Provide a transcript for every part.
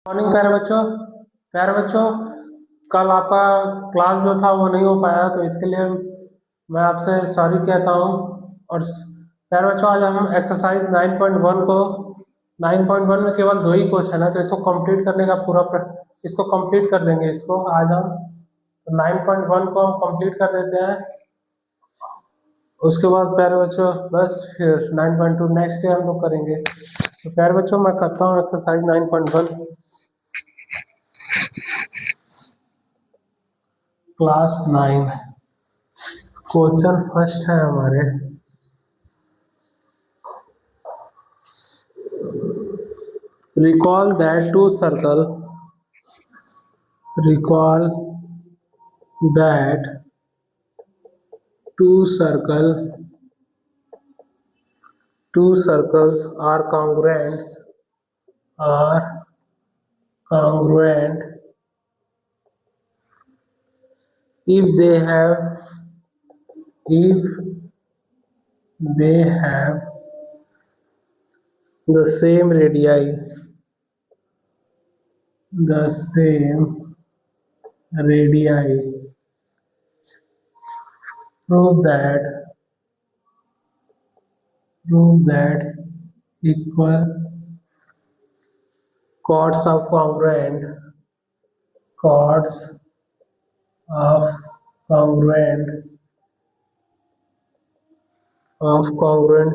Morning प्यारे बच्चों, कल आपका क्लास जो था वो नहीं हो पाया, तो इसके लिए मैं आपसे सॉरी कहता हूँ। और प्यारे बच्चों, आज हम एक्सरसाइज 9.1 को 9.1 में केवल 2 ही क्वेश्चन है, तो इसको कंप्लीट करने का इसको कंप्लीट कर देंगे। इसको आज हम 9.1 को हम कंप्लीट कर देते हैं। उसके बाद प्यारे बच्चों बस फिर 9.2 नेक्स्ट डे हम लोग करेंगे। तो प्यारे बच्चों, मैं करता हूँ एक्सरसाइज 9.1 क्लास 9। क्वेश्चन फर्स्ट है हमारे, recall that two circle recall that two circles are congruent if they have the same radii. Prove that equal chords of congruent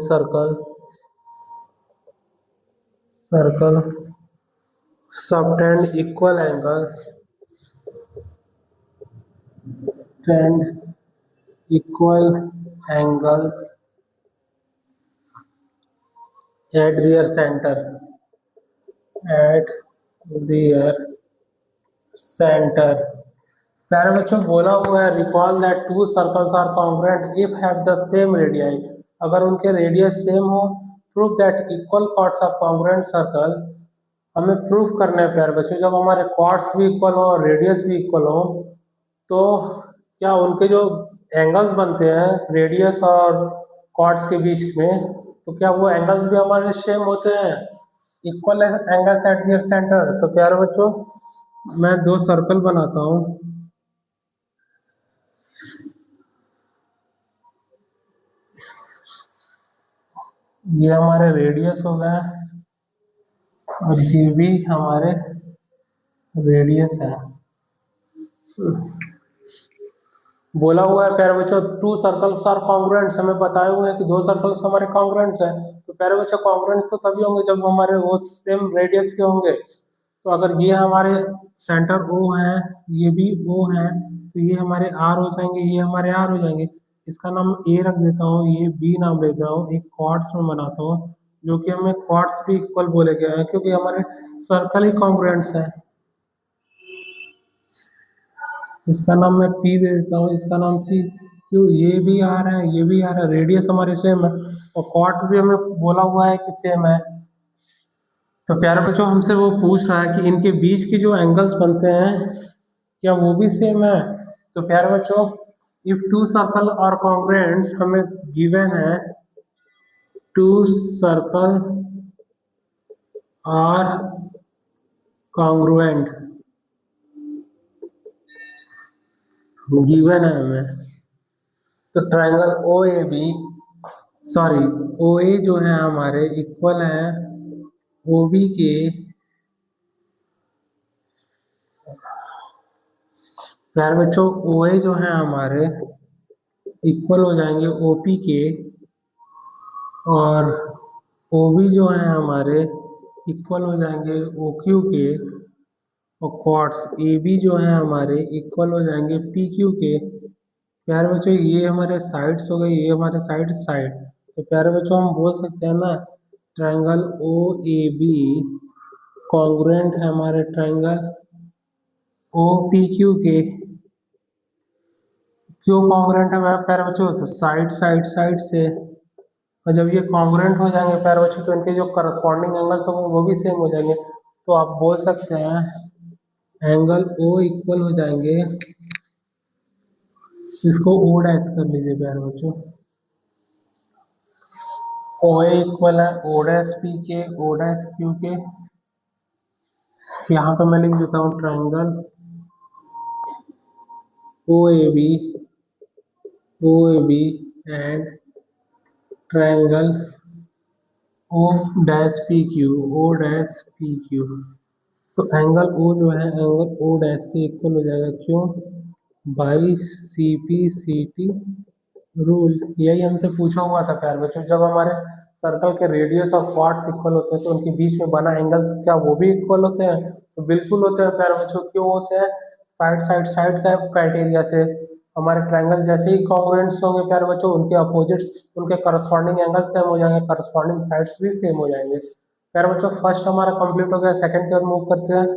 circle subtend equal angles at their center। प्यारे बच्चों, बोला हुआ है recall that two circles are congruent if have the same radii. अगर उनके radius same हो, prove that equal chords of congruent circle. हमें proof करना है प्यारे बच्चों, जब हमारे कॉर्ड्स भी इक्वल हो और रेडियस भी इक्वल हो, तो क्या उनके जो एंगल्स बनते हैं रेडियस और कॉर्ड्स के बीच में, तो क्या वो एंगल्स भी हमारे सेम होते हैं, equal angles eight their centre. तो प्यारे बच्चों, मैं 2 सर्कल बनाता हूँ। ये हमारे रेडियस हो गया और ये भी हमारे रेडियस है। बोला हुआ है प्यारे बच्चों टू सर्कल्स आर कॉन्ग्रुएंट्स, हमें बताए हुए हैं कि 2 सर्कल्स हमारे कॉन्ग्रुएंट्स हैं। तो प्यारे बच्चों, कॉन्ग्रुएंट्स तो तभी होंगे जब हमारे वो सेम रेडियस के होंगे। तो अगर ये हमारे सेंटर O है, ये भी O है, तो ये हमारे R हो जाएंगे, ये हमारे R हो जाएंगे। इसका नाम A रख देता हूँ, ये B नाम लेता हूँ, एक क्वाड्स में बनाता हूँ, जो कि हमें क्वाड्स भी इक्वल बोले गए हैं क्योंकि हमारे सर्कल ही कॉन्ग्रुएंट्स हैं। इसका नाम मैं P दे देता हूँ, इसका नाम P। क्यों? ये भी आ रहा है, ये भी आ रहा है, रेडियस हमारे सेम है और कॉर्ड्स भी हमें बोला हुआ है कि सेम है। तो प्यारे बच्चों, हमसे वो पूछ रहा है कि इनके बीच की जो एंगल्स बनते हैं क्या वो भी सेम है। तो प्यारे बच्चों, इफ टू सर्कल और कॉन्ग्रुएंट्स हमें गिवन है, two circle are congruent given है हमें, तो ट्रायंगल ओ ए जो है हमारे इक्वल है ओ बी के। प्यारे बच्चों, ओ ए जो है हमारे इक्वल हो जाएंगे ओ पी के, और ओ बी जो है हमारे इक्वल हो जाएंगे ओ क्यू के, और क्वाड्स ए बी जो है हमारे इक्वल हो जाएंगे पी क्यू के। प्यारे बच्चों, ये हमारे साइड्स हो गए, ये हमारे साइड। तो प्यारे बच्चों, हम बोल सकते हैं ना, triangle O A B congruent है हमारे ट्रायंगल ओ पी क्यू के। क्यों कॉन्ग्रुएंट है प्यारे बच्चों? तो साइड से, और जब ये कॉन्ग्रुएंट हो जाएंगे प्यारे बच्चों, तो इनके जो करस्पॉन्डिंग एंगल्स होंगे वो भी सेम हो जाएंगे। तो आप बोल सकते हैं एंगल ओ इक्वल हो जाएंगे, इसको ओ डैश कर लीजिए प्यारे बच्चों, ओ ए इक्वल है ओ डैश पी के, ओ डैश क्यू के, यहाँ पे मैं लिख देता हूँ triangle O A B and triangle O dash P Q. तो एंगल ओ जो है एंगल ओ डैश के इक्वल हो जाएगा, क्यों? By C T rule. यही हमसे पूछा हुआ था प्यारे बच्चों, जब हमारे सर्कल के रेडियस और क्वाड्स इक्वल होते हैं तो उनके बीच में बना एंगल्स क्या वो भी इक्वल होते हैं? तो बिल्कुल होते हैं प्यारे बच्चों। क्यों होते हैं? साइड का क्राइटेरिया से हमारे ट्रायंगल जैसे ही कॉन्ग्रुएंट्स होंगे प्यारे बच्चों, उनके अपोजिट्स उनके करस्पॉन्डिंग एंगल सेम हो जाएंगे, करस्पॉन्डिंग साइड्स भी सेम हो जाएंगे। प्यारे बच्चों फर्स्ट हमारा कंप्लीट हो गया, सेकंड की ओर मूव करते हैं।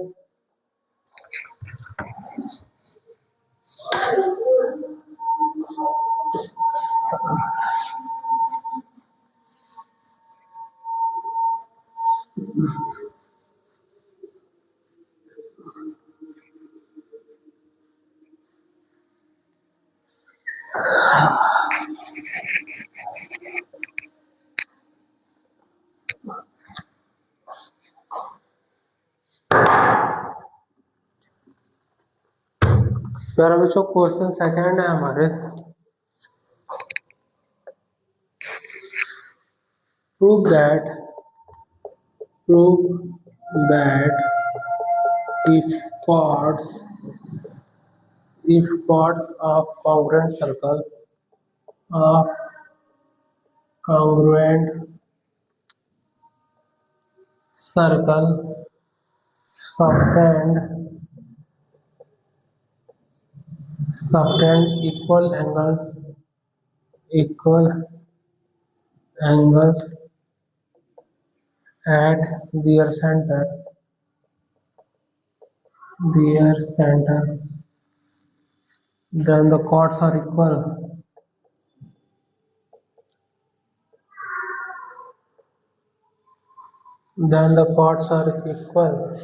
प्यारे बच्चों क्वेश्चन सेकंड है हमारे, prove that if chords of of congruent circle subtend equal angles at their center, then the chords are equal. Then the chords are equal.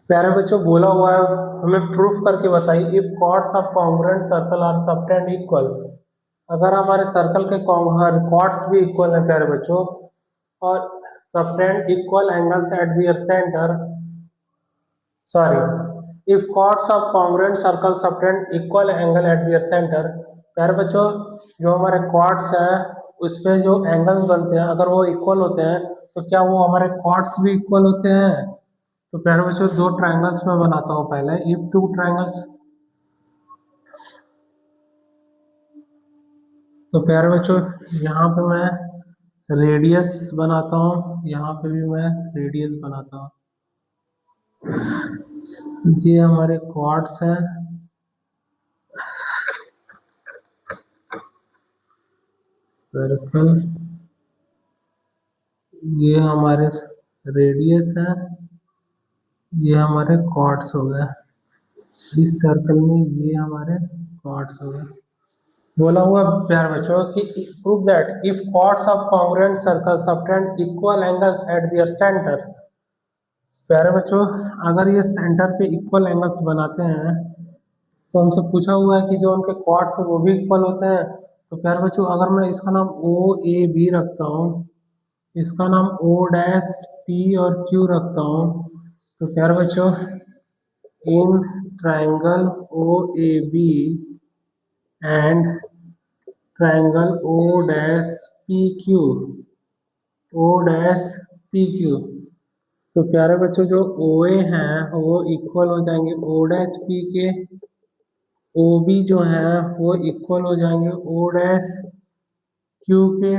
प्यारे बच्चों बोला हुआ है, हमें प्रूफ करके बताइए if chords of congruent circle are subtend equal। अगर हमारे सर्कल के chords भी इक्वल है प्यारे बच्चों और subtend equal angles at their center, sorry, if chords of congruent circle subtend equal angle at their center। प्यारे बच्चों जो हमारे chords हैं उस पे जो एंगल्स बनते हैं अगर वो इक्वल होते हैं तो क्या वो हमारे chords भी इक्वल होते हैं? तो प्यारे बच्चों दो ट्रायंगल्स में बनाता हूँ पहले, इफ टू ट्रायंगल्स। तो प्यारे बच्चों यहाँ पे मैं रेडियस बनाता हूँ, यहाँ पे भी मैं रेडियस बनाता हूँ। ये हमारे क्वाड्स हैं, सर्कल, ये हमारे रेडियस है, ये हमारे क्वाड्स हो गए। इस सर्कल में ये हमारे क्वाड्स हो गए। बोला हुआ प्यारे बच्चों कि prove that if chords of congruent circle subtend equal angle at their center। प्यारे बच्चों अगर ये सेंटर पे इक्वल एंगल्स बनाते हैं तो हमसे पूछा हुआ है कि जो उनके क्वाड्स है वो भी इक्वल होते हैं। तो प्यारे बच्चों अगर मैं इसका नाम ओ ए बी रखता हूँ, इसका नाम ओ डैश पी और क्यू रखता हूँ, तो प्यारे बच्चों in triangle O A B and triangle O dash P Q, O dash P Q, तो प्यारे बच्चों जो ओ ए हैं वो इक्वल हो जाएंगे ओ डैश पी के, ओ बी जो है वो इक्वल हो जाएंगे ओ डैश क्यू के।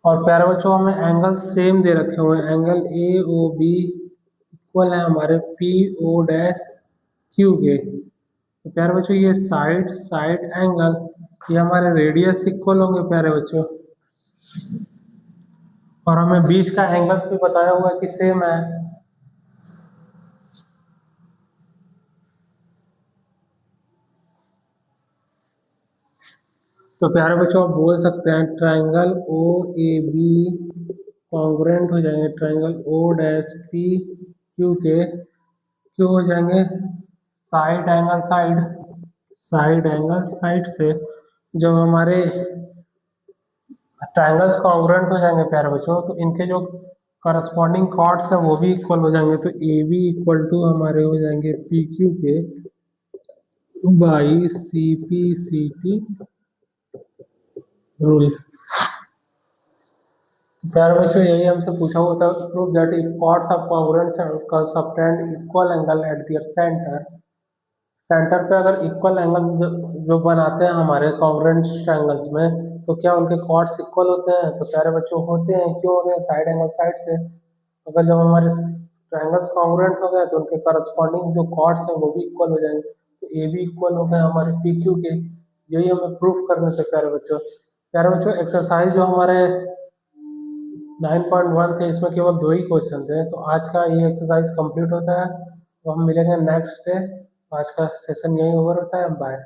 और प्यारे बच्चों हमें एंगल सेम दे रखे हुए हैं, angle A O B equal है हमारे पी ओ डैश क्यू के। तो प्यारे बच्चों ये साइड एंगल ये हमारे रेडियस इक्वल होंगे प्यारे बच्चों, और हमें बीच का एंगल्स भी बताया हुआ है कि सेम है। तो प्यारे बच्चों आप बोल सकते हैं triangle O A B congruent हो जाएंगे triangle O dash P Q के, क्यों हो जाएंगे? साइड एंगल साइड से जब हमारे ट्रायंगल्स कॉन्ग्रुएंट हो जाएंगे प्यारे बच्चों, तो इनके जो करस्पॉन्डिंग कॉर्ड्स हैं वो भी इक्वल हो जाएंगे, तो ए बी इक्वल टू हमारे हो जाएंगे पी क्यू के by C P C T rule. प्यारे बच्चों यही हमसे पूछा हुआ था, prove that if chords of congruent subtend equal angle at their centre, centre पे अगर इक्वल एंगल जो बनाते हैं हमारे कॉन्ग्रुएंट ट्रायंगल्स में, तो क्या उनके कॉर्ड्स इक्वल होते हैं? तो प्यारे बच्चों होते हैं। क्यों हो गए? साइड एंगल साइड से। अगर जब हमारे ट्रायंगल्स कॉन्ग्रुएंट हो गए तो उनके करस्पॉन्डिंग जो कॉर्ड्स हैं वो भी इक्वल हो जाएंगे, तो ए भी इक्वल हो गए हमारे पी क्यू के। यही हमें प्रूफ करने थे प्यारे बच्चों। प्यारे बच्चों एक्सरसाइज जो हमारे 9.1 थे इसमें केवल 2 ही क्वेश्चन थे, तो आज का ये एक्सरसाइज कंप्लीट होता है। तो हम मिलेंगे नेक्स्ट डे। आज का सेशन यही ओवर होता है। बाय।